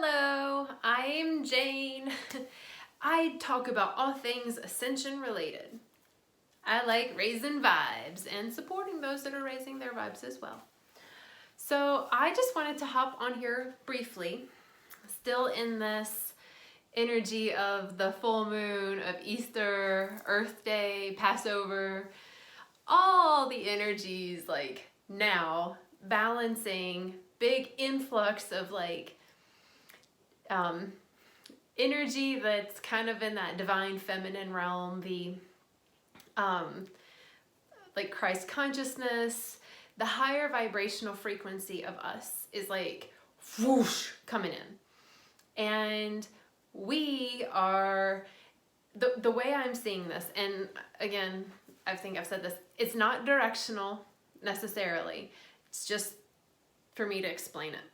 Hello, I'm Jane. I talk about all things Ascension related. I like raising vibes and supporting those that are raising their vibes as well. So I just wanted to hop on here briefly, still in this energy of the full moon, of Easter, Earth Day, Passover, all the energies like now balancing, big influx of energy that's kind of in that divine feminine realm, the like Christ consciousness, the higher vibrational frequency of us is like whoosh coming in. And we are, the way I'm seeing this, and again, I think I've said this, it's not directional necessarily. It's just for me to explain it.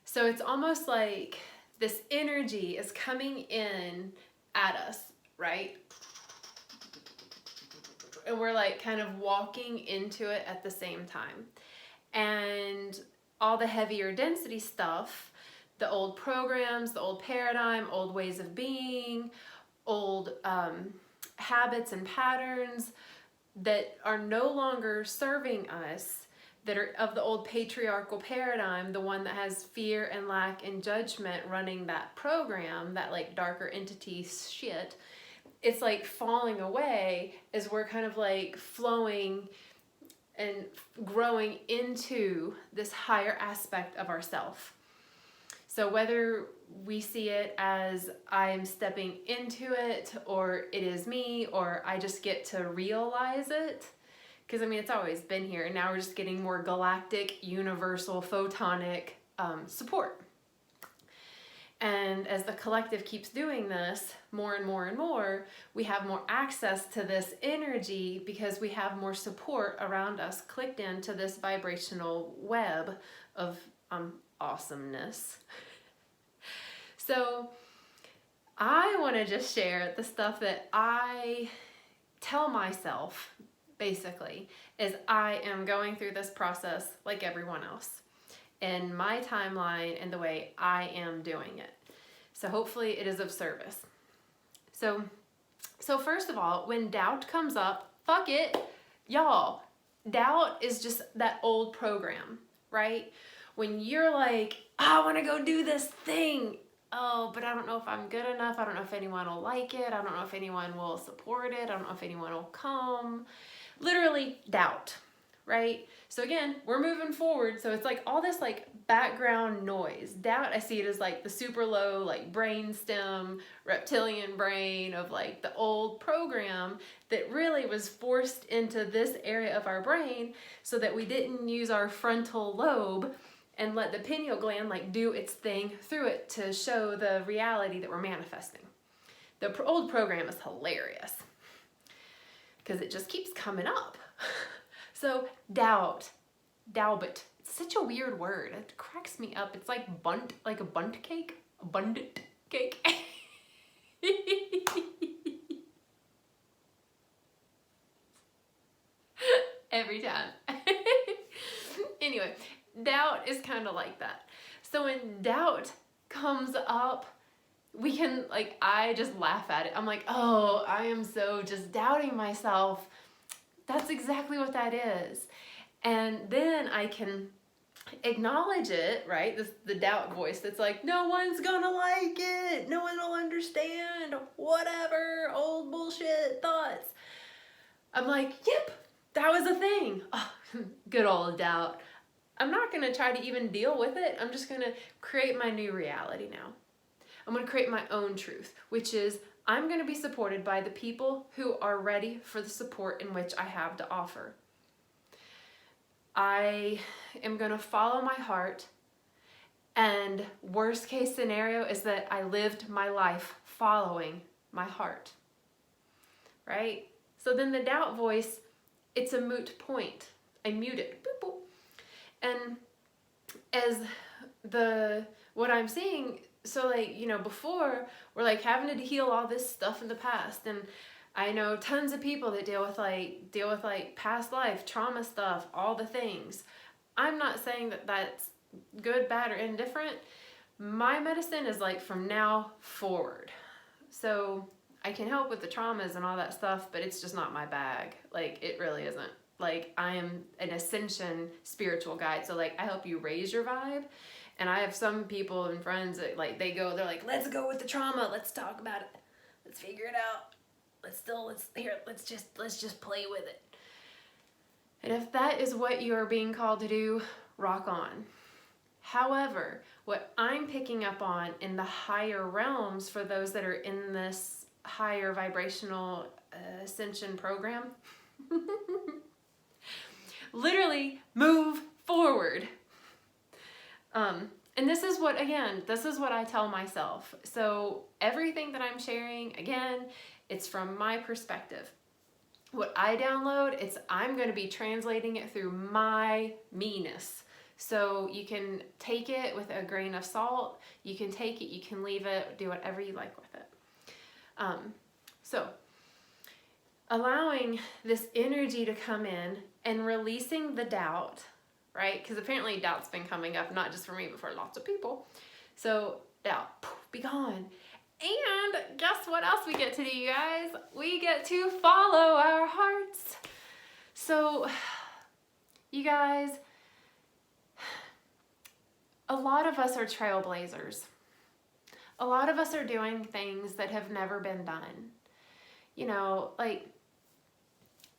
So it's almost like this energy is coming in at us, right? And we're like kind of walking into it at the same time. And all the heavier density stuff, the old programs, the old paradigm, old ways of being, old habits and patterns that are no longer serving us, that are of the old patriarchal paradigm, the one that has fear and lack and judgment running that program, that like darker entity shit, it's like falling away as we're kind of like flowing and growing into this higher aspect of ourself. So whether we see it as I'm stepping into it, or it is me, or I just get to realize it, because I mean, it's always been here, and now we're just getting more galactic, universal, photonic support. And as the collective keeps doing this more and more and more, we have more access to this energy because we have more support around us clicked into this vibrational web of awesomeness. So I want to just share the stuff that I tell myself, basically, is I am going through this process like everyone else in my timeline and the way I am doing it. So hopefully it is of service. So first of all, when doubt comes up, fuck it, y'all. Doubt is just that old program, right? When you're like, I want to go do this thing. Oh, but I don't know if I'm good enough. I don't know if anyone will like it. I don't know if anyone will support it. I don't know if anyone will come. Literally doubt, right? So again, we're moving forward. So it's like all this like background noise. Doubt, I see it as like the super low, like brain stem, reptilian brain of like the old program that really was forced into this area of our brain so that we didn't use our frontal lobe and let the pineal gland like do its thing through it to show the reality that we're manifesting. The old program is hilarious because it just keeps coming up. So doubt, it's such a weird word. It cracks me up. It's like like a bunt cake, abundant cake. Every time. Anyway, doubt is kind of like that. So when doubt comes up, we can I just laugh at it. I'm like, oh, I am so just doubting myself. That's exactly what that is. And then I can acknowledge it, right? The doubt voice that's like, no one's gonna like it. No one will understand. Whatever, old bullshit thoughts. I'm like, yep, that was a thing. Oh, good old doubt. I'm not gonna try to even deal with it. I'm just gonna create my new reality now. I'm going to create my own truth, which is I'm going to be supported by the people who are ready for the support in which I have to offer. I am going to follow my heart, and worst case scenario is that I lived my life following my heart, right? So then the doubt voice, it's a moot point. I mute it. Boop, boop. And as what I'm seeing, so before we're like having to heal all this stuff in the past, and I know tons of people that deal with past life trauma stuff, all the things. I'm not saying that that's good, bad, or indifferent, My medicine is like from now forward. So I can help with the traumas and all that stuff, but it's just not my bag. Like, it really isn't. Like, I am an Ascension spiritual guide. So like, I help you raise your vibe. And I have some people and friends that like, they're like, let's go with the trauma. Let's talk about it. Let's figure it out. Let's just play with it. And if that is what you are being called to do, rock on. However, what I'm picking up on in the higher realms for those that are in this higher vibrational ascension program, literally move forward. And this is what I tell myself. So everything that I'm sharing, again, it's from my perspective. What I download, I'm going to be translating it through my meanness. So you can take it with a grain of salt. You can take it, you can leave it, do whatever you like with it. So allowing this energy to come in and releasing the doubt, right? Because apparently doubt's been coming up, not just for me, but for lots of people. So doubt, poof, be gone. And guess what else we get to do, you guys? We get to follow our hearts. So, you guys, a lot of us are trailblazers. A lot of us are doing things that have never been done. You know, like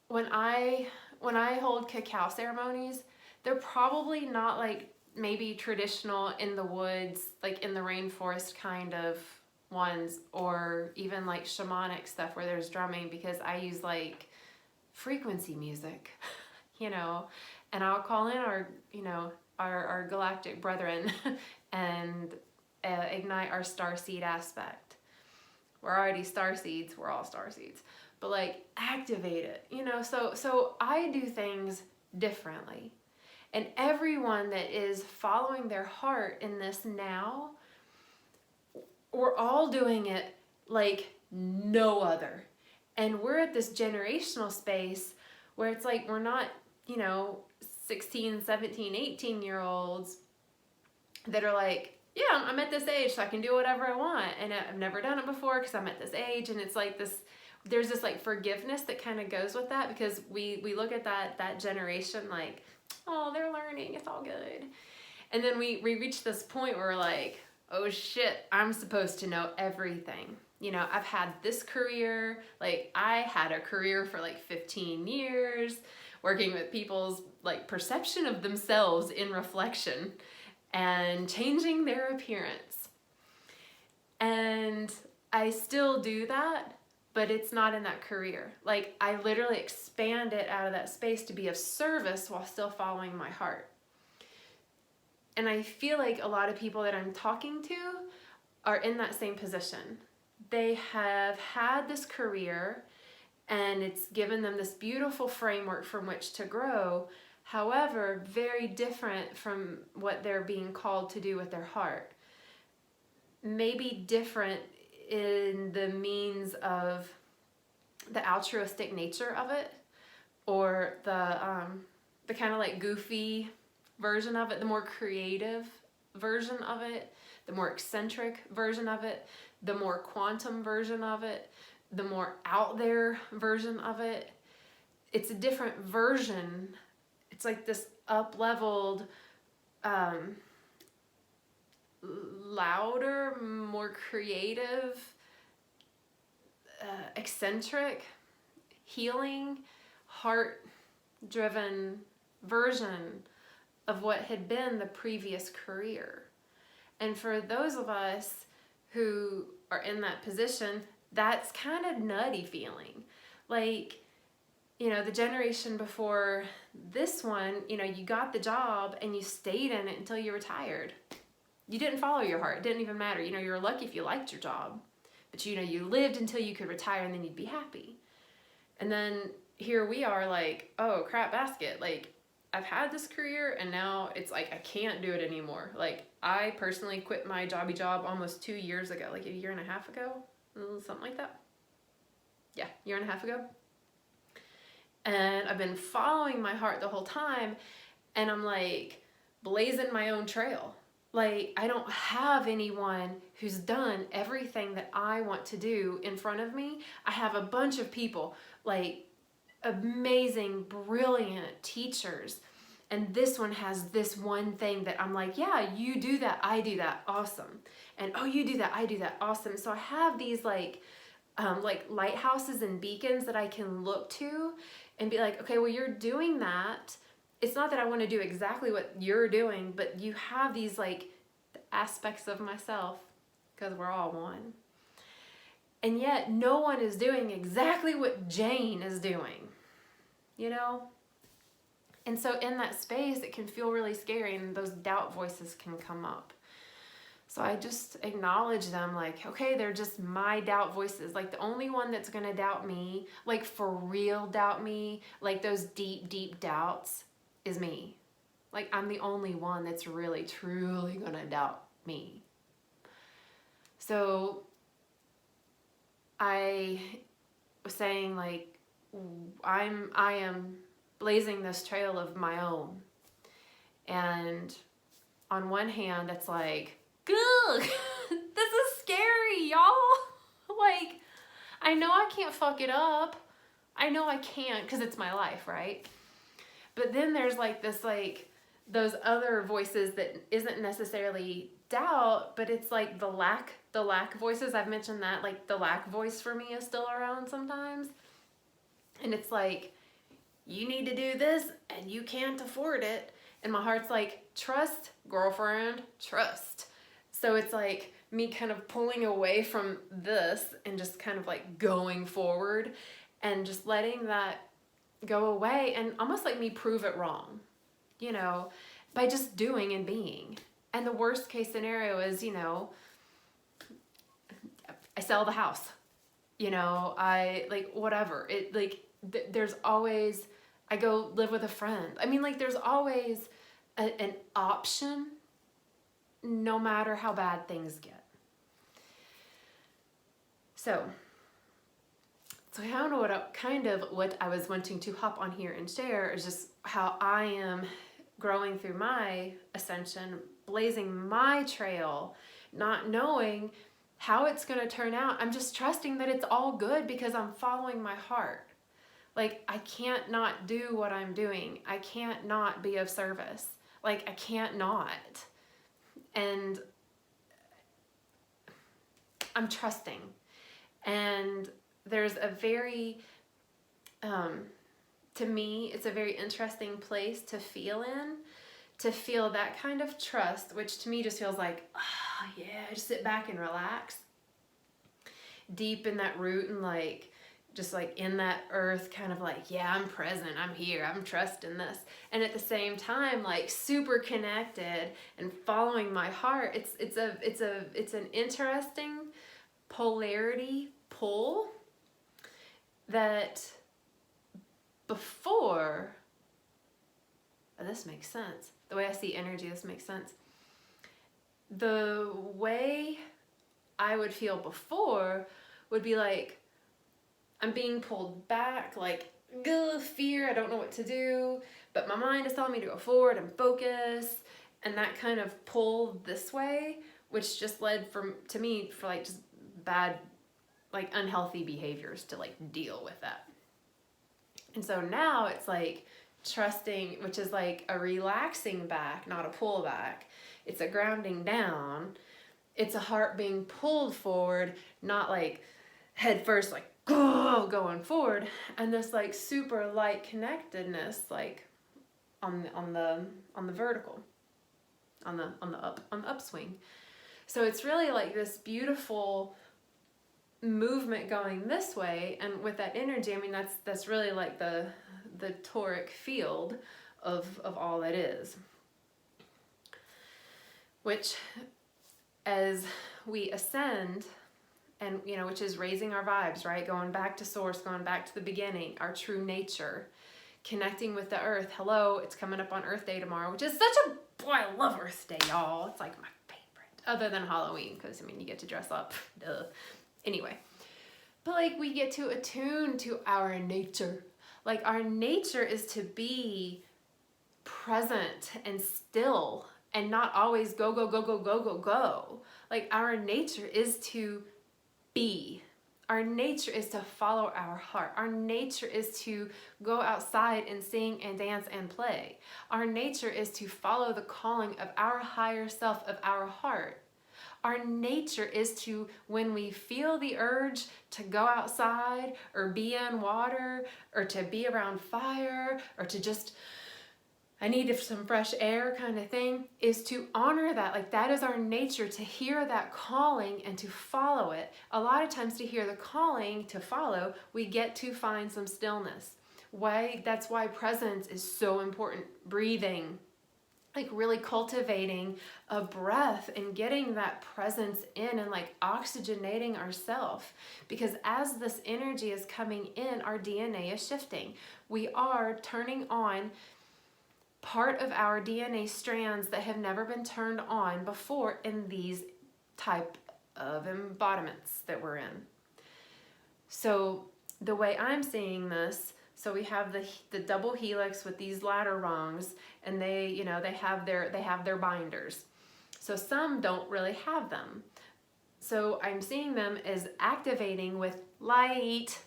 when I hold cacao ceremonies, they're probably not like maybe traditional in the woods, like in the rainforest kind of ones, or even like shamanic stuff where there's drumming, because I use like frequency music, you know, and I'll call in our galactic brethren and ignite our starseed aspect. We're already starseeds, we're all starseeds, but like activate it, you know. So I do things differently, and everyone that is following their heart in this now, we're all doing it like no other. And we're at this generational space where it's like we're not, 16, 17, 18-year-olds that are like, yeah, I'm at this age so I can do whatever I want. And I've never done it before because I'm at this age. And it's like there's this like forgiveness that kind of goes with that, because we look at that generation like, oh, they're learning, it's all good. And then we reach this point where we're like, oh shit, I'm supposed to know everything. You know, I've had this career, like I had a career for like 15 years, working with people's like perception of themselves in reflection and changing their appearance. And I still do that, but it's not in that career. Like I literally expand it out of that space to be of service while still following my heart. And I feel like a lot of people that I'm talking to are in that same position. They have had this career and it's given them this beautiful framework from which to grow. However, very different from what they're being called to do with their heart. Maybe different in the means of the altruistic nature of it, or the kind of like goofy version of it, the more creative version of it, the more eccentric version of it, the more quantum version of it, the more out there version of it. It's a different version. It's like this up-leveled, louder, more creative, eccentric, healing, heart-driven version of what had been the previous career. And for those of us who are in that position, that's kind of nutty feeling. Like, the generation before this one, you got the job and you stayed in it until you retired. You didn't follow your heart. It didn't even matter. You were lucky if you liked your job. But, you lived until you could retire and then you'd be happy. And then here we are like, oh, crap basket. Like, I've had this career and now it's like I can't do it anymore. Like I personally quit my jobby job almost 2 years ago, like a year and a half ago, something like that. Yeah, year and a half ago. And I've been following my heart the whole time, and I'm like blazing my own trail. Like, I don't have anyone who's done everything that I want to do in front of me. I have a bunch of people, like amazing, brilliant teachers. And this one has this one thing that I'm like, yeah, you do that, I do that, awesome. And oh, you do that, I do that, awesome. So I have these like lighthouses and beacons that I can look to and be like, okay, well, you're doing that. It's not that I want to do exactly what you're doing, but you have these like aspects of myself, because we're all one. And yet no one is doing exactly what Jane is doing, you know? And so in that space, it can feel really scary, and those doubt voices can come up. So I just acknowledge them, like, okay, they're just my doubt voices. Like, the only one that's gonna doubt me, like for real doubt me, like those deep, deep doubts, is me. Like, I'm the only one that's really, truly gonna doubt me. So I was saying, like, I am blazing this trail of my own. And on one hand, it's like, ugh, this is scary, y'all. Like, I know I can't fuck it up. I know I can't, because it's my life, right? But then there's like this, like, those other voices that isn't necessarily doubt, but it's like the lack voices. I've mentioned that, like, the lack voice for me is still around sometimes. And it's like, you need to do this and you can't afford it. And my heart's like, trust, girlfriend, trust. So it's like me kind of pulling away from this and just kind of like going forward and just letting that go away, and almost like me prove it wrong, you know, by just doing and being. And the worst case scenario is, you know, I sell the house, you know, I like whatever. It like there's always, I go live with a friend. I mean, like, there's always an option, no matter how bad things get. So kind of what I was wanting to hop on here and share is just how I am growing through my ascension, blazing my trail, not knowing how it's going to turn out. I'm just trusting that it's all good because I'm following my heart. Like, I can't not do what I'm doing. I can't not be of service. Like, I can't not. And I'm trusting. And there's a very, to me, it's a very interesting place to feel in, to feel that kind of trust, which to me just feels like, oh yeah, just sit back and relax. Deep in that root and like, just like in that earth, kind of like, yeah, I'm present, I'm here, I'm trusting this. And at the same time, like, super connected and following my heart. It's an interesting polarity pull that before, this makes sense. The way I see energy, this makes sense. The way I would feel before would be like, I'm being pulled back, like, fear, I don't know what to do, but my mind is telling me to go forward and focus, and that kind of pull this way, which just led to me for like just bad, like, unhealthy behaviors to like deal with that. And so now it's like trusting, which is like a relaxing back, not a pull back. It's a grounding down. It's a heart being pulled forward, not like head first, like, going forward. And this like super light connectedness, like on the vertical, on the upswing. So it's really like this beautiful movement going this way, and with that energy, I mean, that's really like the toric field of all that is, which as we ascend, and you know, which is raising our vibes, right, going back to source, going back to the beginning, our true nature, connecting with the earth. Hello, it's coming up on Earth Day tomorrow, which is such a, boy, I love Earth Day, y'all. It's like my favorite, other than Halloween, because I mean, you get to dress up, duh. Anyway, but like, we get to attune to our nature. Like, our nature is to be present and still and not always go, go, go, go, go, go, go. Like, our nature is to be. Our nature is to follow our heart. Our nature is to go outside and sing and dance and play. Our nature is to follow the calling of our higher self, of our heart. Our nature is to, when we feel the urge to go outside or be in water or to be around fire or to just, I need some fresh air kind of thing, is to honor that. Like, that is our nature, to hear that calling and to follow it. A lot of times to hear the calling to follow, we get to find some stillness. That's why presence is so important. Breathing, like really cultivating a breath and getting that presence in and like oxygenating ourselves. Because as this energy is coming in, our DNA is shifting. We are turning on part of our DNA strands that have never been turned on before in these type of embodiments that we're in. So the way I'm seeing this, so we have the double helix with these ladder rungs, and they have their binders. So some don't really have them. So I'm seeing them as activating with light,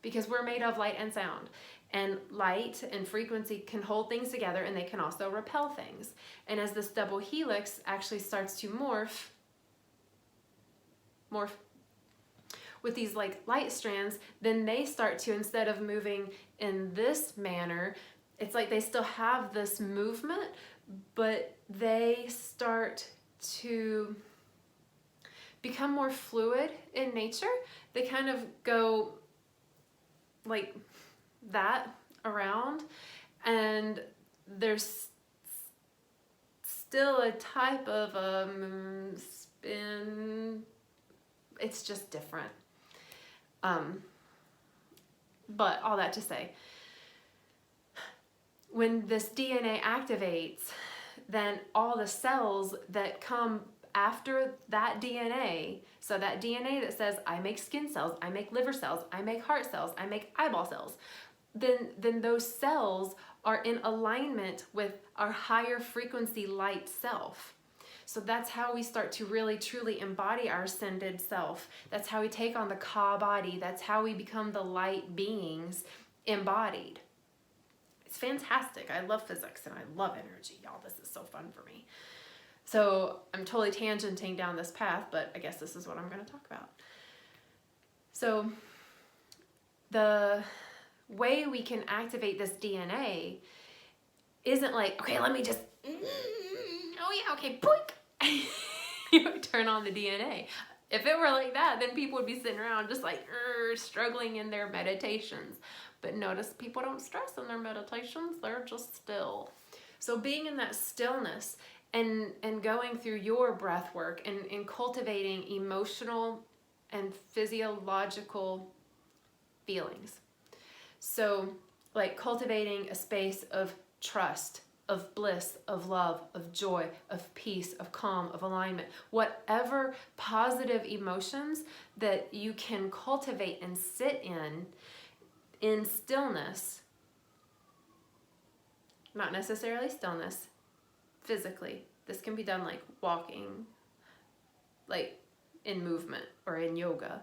because we're made of light and sound. And light and frequency can hold things together, and they can also repel things. And as this double helix actually starts to morph with these like light strands, then they start to, instead of moving in this manner, it's like they still have this movement, but they start to become more fluid in nature. They kind of go like that around, and there's still a type of spin. It's just different. But all that to say, when this DNA activates, then all the cells that come after that DNA, so that DNA that says, I make skin cells, I make liver cells, I make heart cells, I make eyeball cells, then those cells are in alignment with our higher frequency light self. So that's how we start to really truly embody our ascended self. That's how we take on the Ka body. That's how we become the light beings embodied. It's fantastic. I love physics and I love energy, y'all. This is so fun for me. So I'm totally tangenting down this path, but I guess this is what I'm going to talk about. So the way we can activate this DNA isn't like, okay, let me just, oh yeah, okay, boink. You turn on the DNA. If it were like that, then people would be sitting around just like struggling in their meditations. But notice people don't stress in their meditations. They're just still. So being in that stillness and going through your breath work and cultivating emotional and physiological feelings. So like cultivating a space of trust, of bliss, of love, of joy, of peace, of calm, of alignment, whatever positive emotions that you can cultivate and sit in stillness, not necessarily stillness, physically. This can be done like walking, like in movement or in yoga.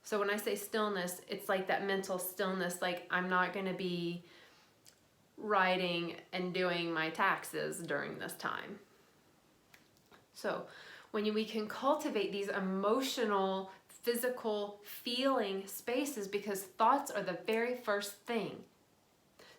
So when I say stillness, it's like that mental stillness, like I'm not going to be writing and doing my taxes during this time. So when we can cultivate these emotional, physical, feeling spaces, because thoughts are the very first thing.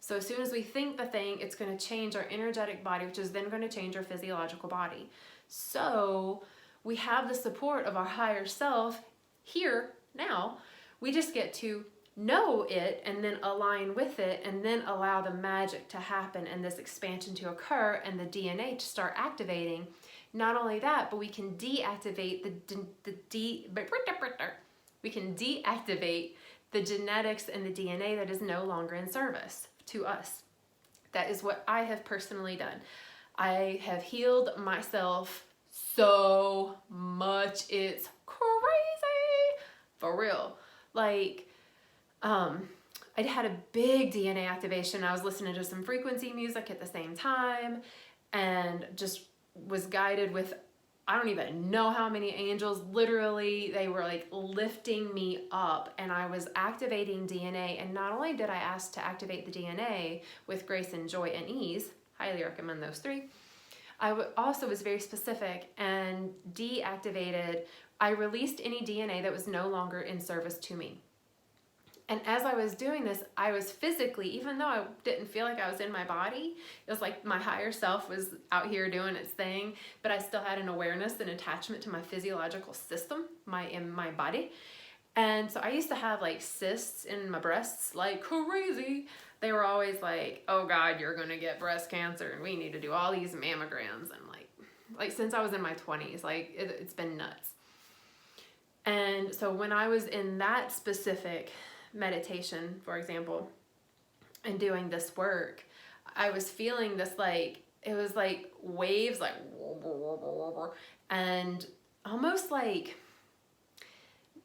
So as soon as we think the thing, it's going to change our energetic body, which is then going to change our physiological body. So we have the support of our higher self here now. We just get to know it and then align with it and then allow the magic to happen and this expansion to occur and the DNA to start activating. Not only that, but we can deactivate we can deactivate the genetics and the DNA that is no longer in service to us. That is what I have personally done. I have healed myself so much. It's crazy. For real. Like, I had a big DNA activation. I was listening to some frequency music at the same time and just was guided with, I don't even know how many angels. Literally, they were like lifting me up, and I was activating DNA. And not only did I ask to activate the DNA with grace and joy and ease, highly recommend those three, I also was very specific and deactivated. I released any DNA that was no longer in service to me. And as I was doing this, I was physically, even though I didn't feel like I was in my body, it was like my higher self was out here doing its thing, but I still had an awareness and attachment to my physiological system, in my body. And so I used to have like cysts in my breasts like crazy. They were always like, oh God, you're gonna get breast cancer and we need to do all these mammograms. And like since I was in my 20s, like it's been nuts. And so when I was in that specific meditation, for example, and doing this work, I was feeling this, like, it was like waves, like, and almost like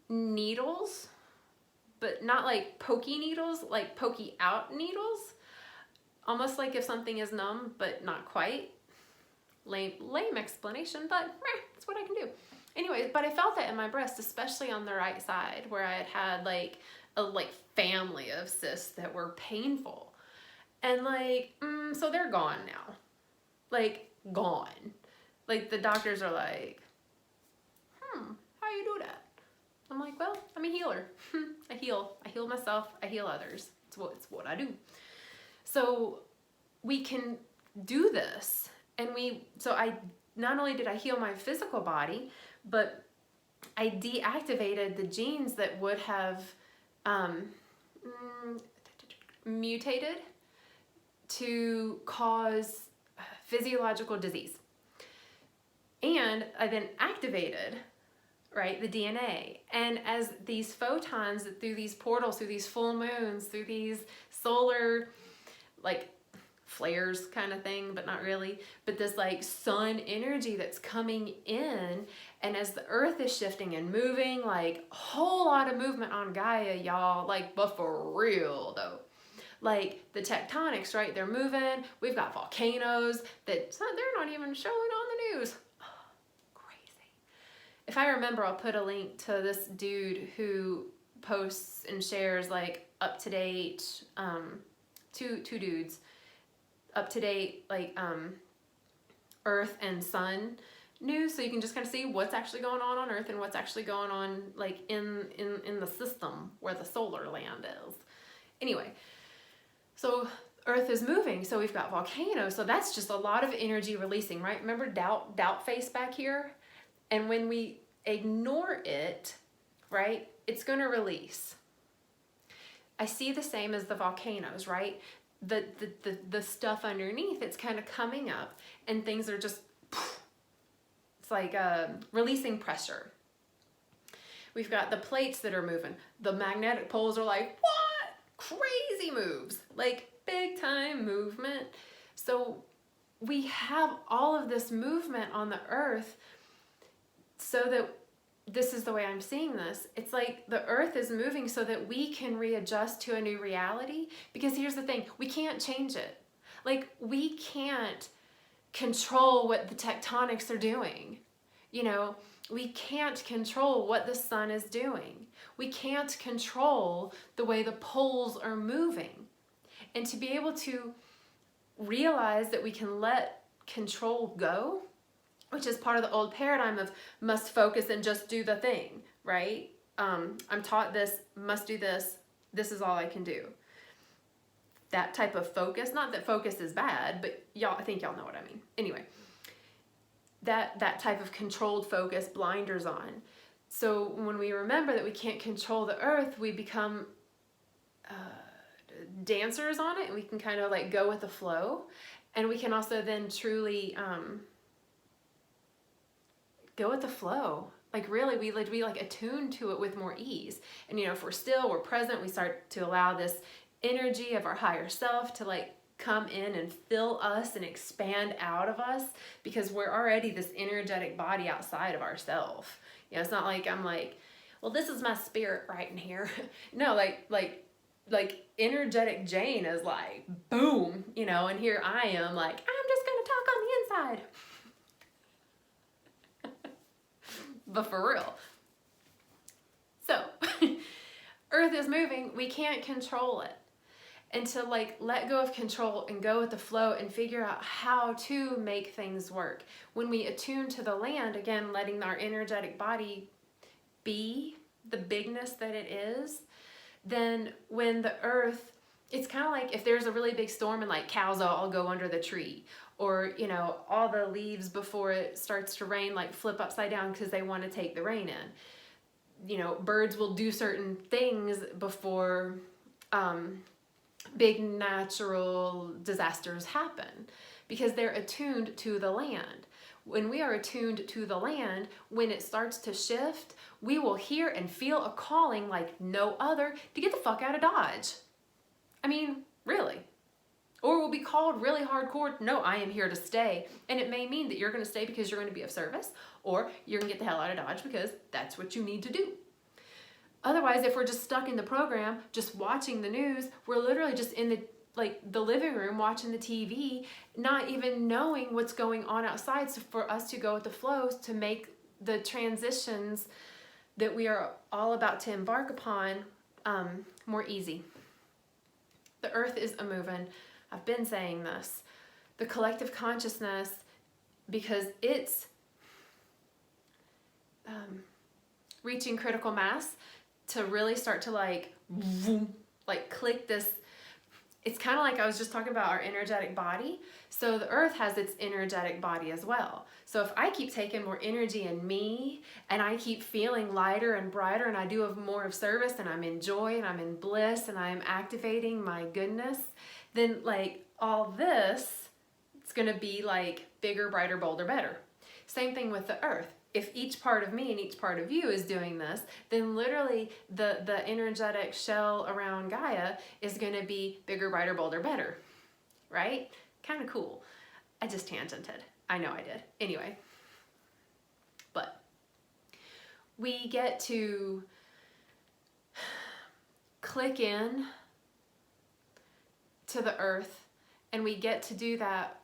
needles, but not like pokey needles, like pokey out needles, almost like if something is numb, but not quite. Lame explanation, but that's what I can do. Anyway, but I felt that in my breast, especially on the right side, where I had like a family of cysts that were painful. And so they're gone now. Like, gone. Like, the doctors are like, how you do that? I'm like, well, I'm a healer. I heal myself, I heal others. It's what I do. So we can do this. And not only did I heal my physical body, but I deactivated the genes that would have mutated to cause physiological disease. And I then activated, right, the DNA. And as these photons through these portals, through these full moons, through these solar, like, flares kind of thing, but not really, but this like sun energy that's coming in, and as the earth is shifting and moving, like a whole lot of movement on Gaia, y'all, like, but for real though. Like the tectonics, right? They're moving. We've got volcanoes they're not even showing on the news. Crazy. If I remember, I'll put a link to this dude who posts and shares like up to date, two dudes, up to date, like Earth and Sun news, so you can just kind of see what's actually going on Earth and what's actually going on like in the system where the solar land is. Anyway, so Earth is moving, so we've got volcanoes, so that's just a lot of energy releasing, right? Remember doubt face back here? And when we ignore it, right, it's going to release. I see the same as the volcanoes, right? The stuff underneath, it's kind of coming up, and things are just, it's like releasing pressure. We've got the plates that are moving. The magnetic poles are like, what? Crazy moves, like big time movement. So we have all of this movement on the earth, so that this is the way I'm seeing this. It's like the earth is moving so that we can readjust to a new reality. Because here's the thing, we can't change it. Like, we can't control what the tectonics are doing. You know, we can't control what the sun is doing. We can't control the way the poles are moving. And to be able to realize that we can let control go, which is part of the old paradigm of must focus and just do the thing, right? I'm taught this, must do this, this is all I can do. That type of focus, not that focus is bad, but I think y'all know what I mean. Anyway, that type of controlled focus, blinders on. So when we remember that we can't control the earth, we become dancers on it, and we can kind of like go with the flow. And we can also then truly go with the flow. Like, really, we like attune to it with more ease. And if we're still, we're present, we start to allow this energy of our higher self to like come in and fill us and expand out of us, because we're already this energetic body outside of ourselves. It's not like I'm like, well, this is my spirit right in here. No, like energetic Jane is like, boom, and here I am like, I'm just gonna talk on the inside. but for real. So, Earth is moving, we can't control it. And to like let go of control and go with the flow and figure out how to make things work. When we attune to the land, again, letting our energetic body be the bigness that it is, then when the earth, it's kind of like if there's a really big storm and like cows all go under the tree, or, you know, all the leaves before it starts to rain like flip upside down because they want to take the rain in. You know, birds will do certain things before big natural disasters happen because they're attuned to the land. When we are attuned to the land, when it starts to shift, we will hear and feel a calling like no other to get the fuck out of Dodge. I mean, really. Or we'll be called really hardcore, no, I am here to stay. And it may mean that you're going to stay because you're going to be of service, or you're going to get the hell out of Dodge because that's what you need to do. Otherwise, if we're just stuck in the program, just watching the news, we're literally just in the living room watching the TV, not even knowing what's going on outside. So for us to go with the flows to make the transitions that we are all about to embark upon more easy. The earth is a-moving. I've been saying this. The collective consciousness, because it's reaching critical mass to really start to like click this. It's kind of like I was just talking about our energetic body. So the earth has its energetic body as well. So if I keep taking more energy in me and I keep feeling lighter and brighter and I do more of service and I'm in joy and I'm in bliss and I'm activating my goodness, then like all this, it's going to be like bigger, brighter, bolder, better. Same thing with the earth. If each part of me and each part of you is doing this, then literally the energetic shell around Gaia is going to be bigger, brighter, bolder, better, right? Kind of cool. I just tangented. I know I did. Anyway, but we get to click in to the earth, and we get to do that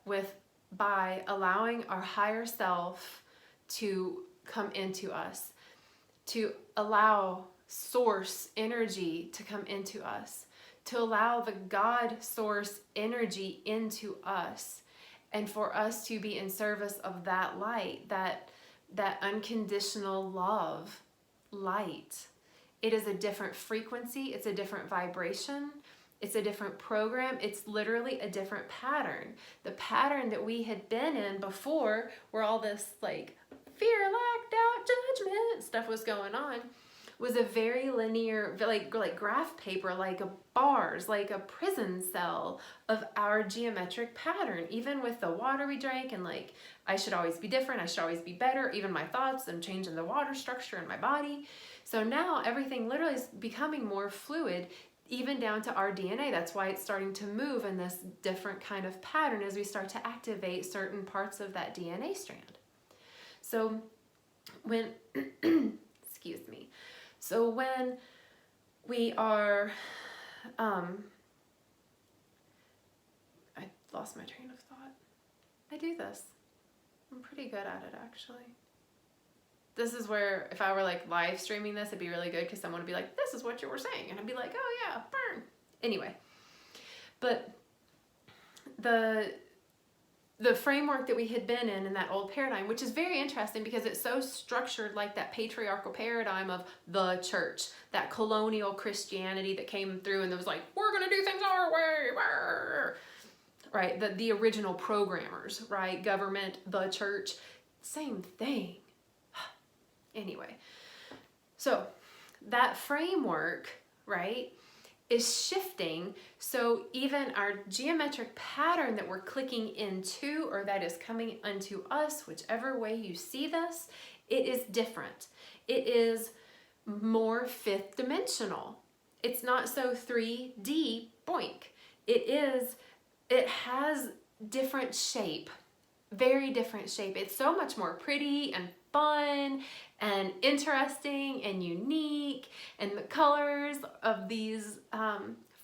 by allowing our higher self to come into us, to allow source energy to come into us, to allow the God source energy into us, and for us to be in service of that light, that unconditional love light. It is a different frequency, it's a different vibration, it's a different program, it's literally a different pattern. The pattern that we had been in before, where all this like fear, lack, doubt, judgment stuff was going on, was a very linear, like graph paper, like a bars, like a prison cell of our geometric pattern. Even with the water we drank and like, I should always be different, I should always be better, even my thoughts and changing the water structure in my body. So now everything literally is becoming more fluid, even down to our DNA. That's why it's starting to move in this different kind of pattern as we start to activate certain parts of that DNA strand. So when, excuse me, so when we are, I lost my train of thought. I do this. I'm pretty good at it, actually. This is where, if I were like live streaming this, it'd be really good because someone would be like, this is what you were saying. And I'd be like, oh yeah, burn. Anyway, but the framework that we had been in that old paradigm, which is very interesting because it's so structured like that patriarchal paradigm of the church, that colonial Christianity that came through and it was like, we're going to do things our way, right? The original programmers, right? Government, the church, same thing. Anyway, so that framework, right, is shifting. So even our geometric pattern that we're clicking into, or that is coming unto us, whichever way you see this, it is different. It is more fifth dimensional. It's not so 3D, boink. It has different shape, very different shape. It's so much more pretty and fun and interesting and unique, and the colors of these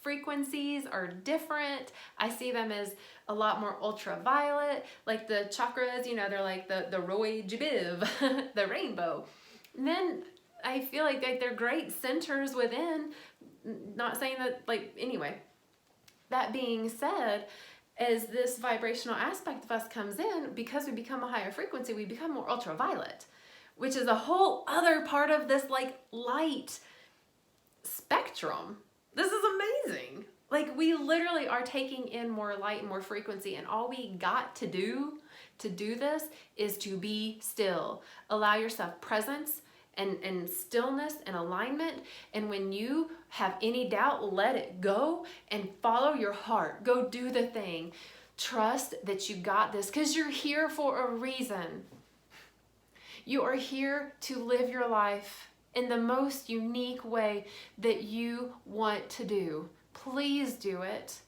frequencies are different. I see them as a lot more ultraviolet, like the chakras, you know, they're like the Roy Jibib, the rainbow. men, I feel like they're great centers within. Not saying that, like, anyway. That being said, as this vibrational aspect of us comes in, because we become a higher frequency, we become more ultraviolet, which is a whole other part of this, like, light spectrum. This is amazing. Like, we literally are taking in more light and more frequency, and all we got to do this is to be still. Allow yourself presence and stillness and alignment. And when you have any doubt, let it go and follow your heart. Go do the thing. Trust that you got this, because you're here for a reason. You are here to live your life in the most unique way that you want to do. Please do it.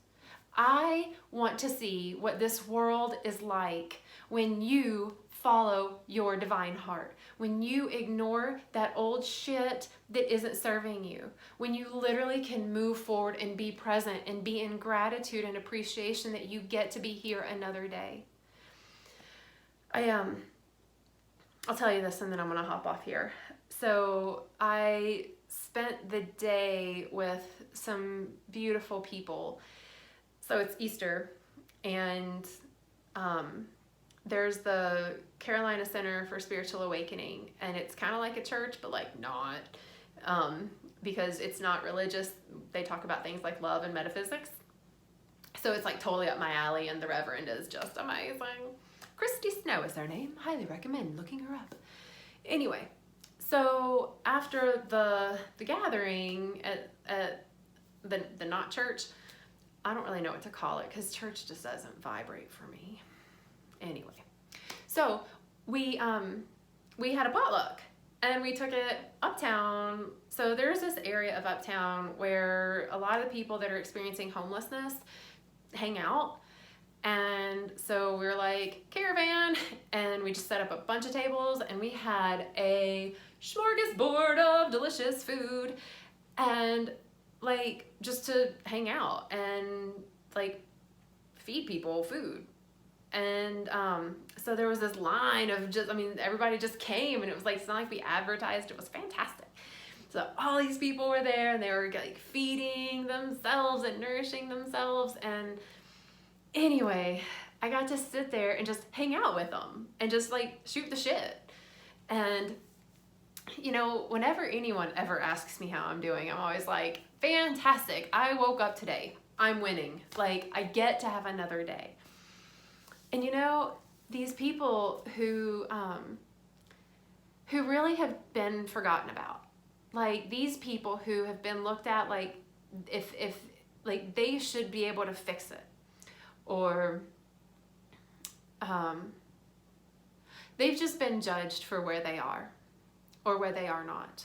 I want to see what this world is like when you follow your divine heart, when you ignore that old shit that isn't serving you, when you literally can move forward and be present and be in gratitude and appreciation that you get to be here another day. I'll tell you this and then I'm gonna hop off here. So I spent the day with some beautiful people. So it's Easter, and there's the Carolina Center for Spiritual Awakening, and it's kind of like a church, but like not, because it's not religious. They talk about things like love and metaphysics. So it's like totally up my alley, and the Reverend is just amazing. Christy Snow is her name. Highly recommend looking her up. Anyway, so after the gathering at the not church, I don't really know what to call it because church just doesn't vibrate for me. Anyway, so we had a potluck and we took it uptown. So there's this area of uptown where a lot of the people that are experiencing homelessness hang out. And so we were like, caravan, and we just set up a bunch of tables and we had a smorgasbord of delicious food and like just to hang out and like feed people food. And so there was this line of just, I mean, everybody just came, and it was like, it's not like we advertised, it was fantastic. So all these people were there and they were like feeding themselves and nourishing themselves. And anyway, I got to sit there and just hang out with them and just like shoot the shit. And you know, whenever anyone ever asks me how I'm doing, I'm always like, fantastic, I woke up today, I'm winning, like I get to have another day. And you know, these people who really have been forgotten about, like these people who have been looked at like if like they should be able to fix it, or they've just been judged for where they are or where they are not.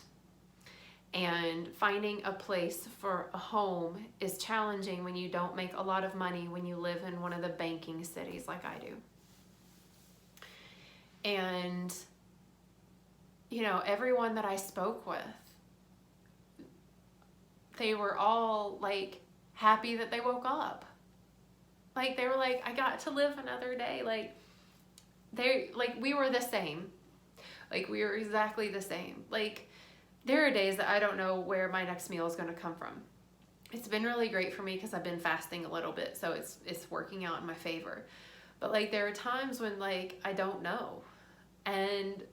And finding a place for a home is challenging when you don't make a lot of money, when you live in one of the banking cities like I do. And, you know, everyone that I spoke with, they were all like happy that they woke up. Like they were like, I got to live another day. Like we were the same. Like we were exactly the same. Like there are days that I don't know where my next meal is going to come from. It's been really great for me because I've been fasting a little bit, so it's working out in my favor. But like there are times when like I don't know, and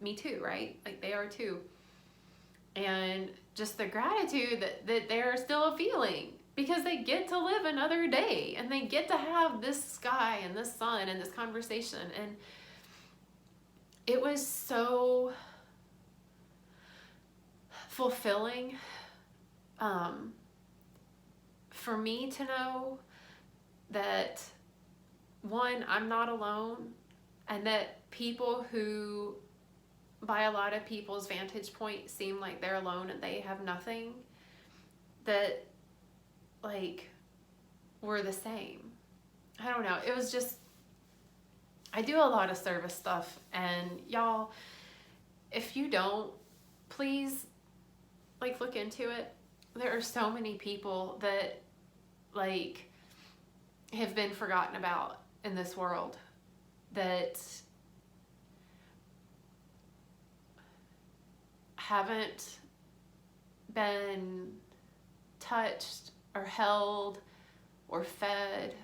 me too, right? Like they are too. And just the gratitude that they're still feeling because they get to live another day and they get to have this sky and this sun and this conversation. And it was so fulfilling for me to know that, one, I'm not alone, and that people who, by a lot of people's vantage point, seem like they're alone and they have nothing, that like we're the same. I don't know. It was just, I do a lot of service stuff, and y'all, if you don't, please like look into it. There are so many people that like have been forgotten about in this world that haven't been touched or held or fed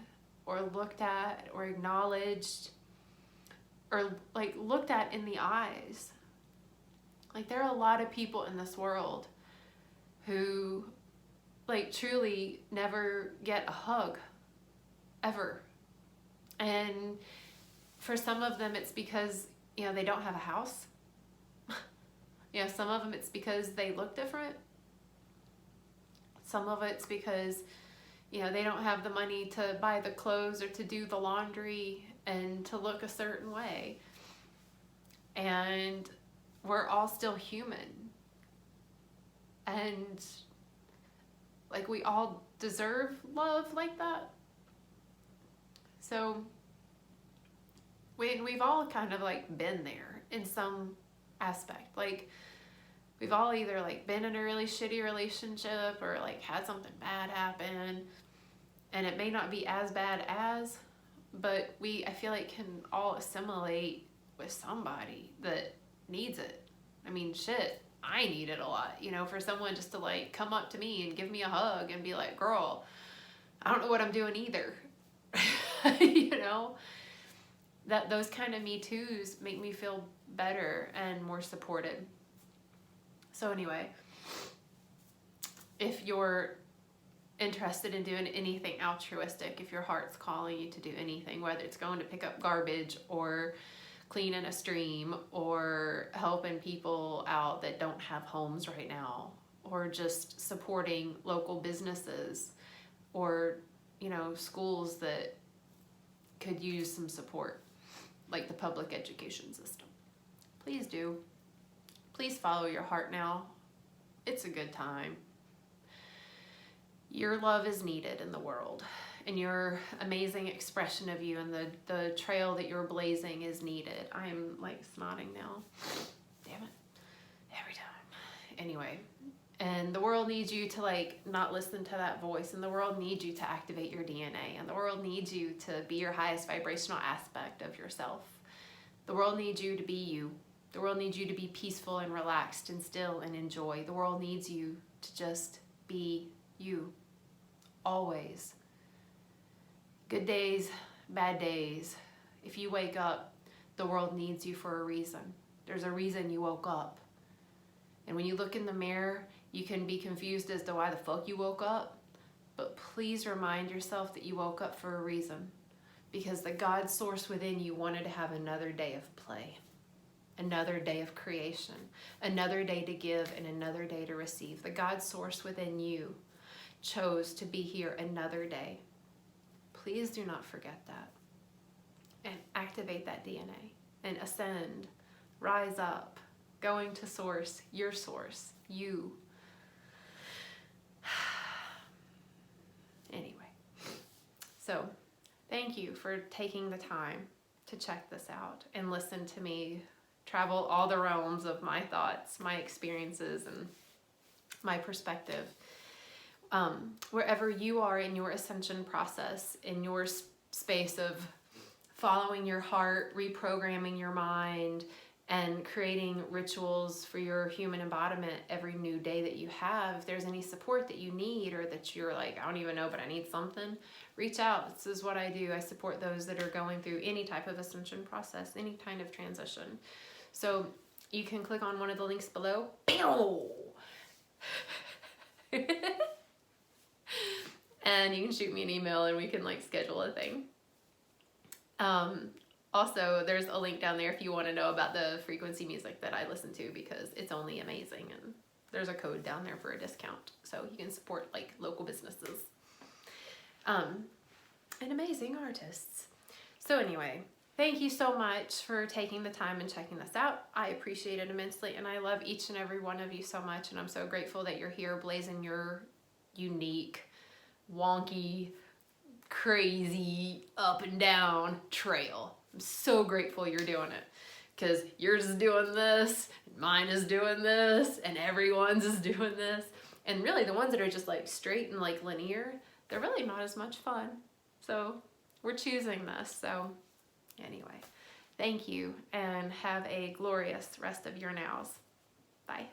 or looked at or acknowledged or like looked at in the eyes. Like there are a lot of people in this world who like truly never get a hug ever. And for some of them it's because, you know, they don't have a house. You know, some of them it's because they look different. Some of it's because, you know, they don't have the money to buy the clothes or to do the laundry and to look a certain way. And we're all still human. And like we all deserve love like that. So we've all kind of like been there in some aspect. Like we've all either like been in a really shitty relationship or like had something bad happen, and it may not be as bad as, but I feel like can all assimilate with somebody that needs it. I mean, shit, I need it a lot, you know, for someone just to like come up to me and give me a hug and be like, girl, I don't know what I'm doing either. You know, that those kind of Me Too's make me feel better and more supported. So anyway, if you're interested in doing anything altruistic, if your heart's calling you to do anything, whether it's going to pick up garbage or cleaning a stream or helping people out that don't have homes right now, or just supporting local businesses or, you know, schools that could use some support, like the public education system, please do. Please follow your heart now. It's a good time. Your love is needed in the world, and your amazing expression of you and the trail that you're blazing is needed. I'm like snotting now. Damn it. Every time. Anyway, and the world needs you to like not listen to that voice, and the world needs you to activate your DNA, and the world needs you to be your highest vibrational aspect of yourself. The world needs you to be you. The world needs you to be peaceful and relaxed and still and enjoy. The world needs you to just be you. Always. Good days, bad days. If you wake up, the world needs you for a reason. There's a reason you woke up. And when you look in the mirror, you can be confused as to why the fuck you woke up. But please remind yourself that you woke up for a reason. Because the God source within you wanted to have another day of play. Another day of creation. Another day to give and another day to receive. The God source within you chose to be here another day. Please do not forget that. And activate that DNA. And ascend. Rise up. Going to source. Your source. You. Anyway. So, thank you for taking the time to check this out and listen to me travel all the realms of my thoughts, my experiences, and my perspective. Wherever you are in your ascension process, in your space of following your heart, reprogramming your mind, and creating rituals for your human embodiment every new day that you have, if there's any support that you need, or that you're like, I don't even know, but I need something, reach out. This is what I do. I support those that are going through any type of ascension process, any kind of transition. So you can click on one of the links below. And you can shoot me an email and we can like schedule a thing. Also, there's a link down there if you want to know about the frequency music that I listen to, because it's only amazing, and there's a code down there for a discount, so you can support like local businesses and amazing artists. So anyway, thank you so much for taking the time and checking this out. I appreciate it immensely, and I love each and every one of you so much, and I'm so grateful that you're here blazing your unique, wonky, crazy, up and down trail. I'm so grateful you're doing it, because yours is doing this, mine is doing this, and everyone's is doing this. And really the ones that are just like straight and like linear, they're really not as much fun. So we're choosing this. So anyway, thank you, and have a glorious rest of your nows. Bye.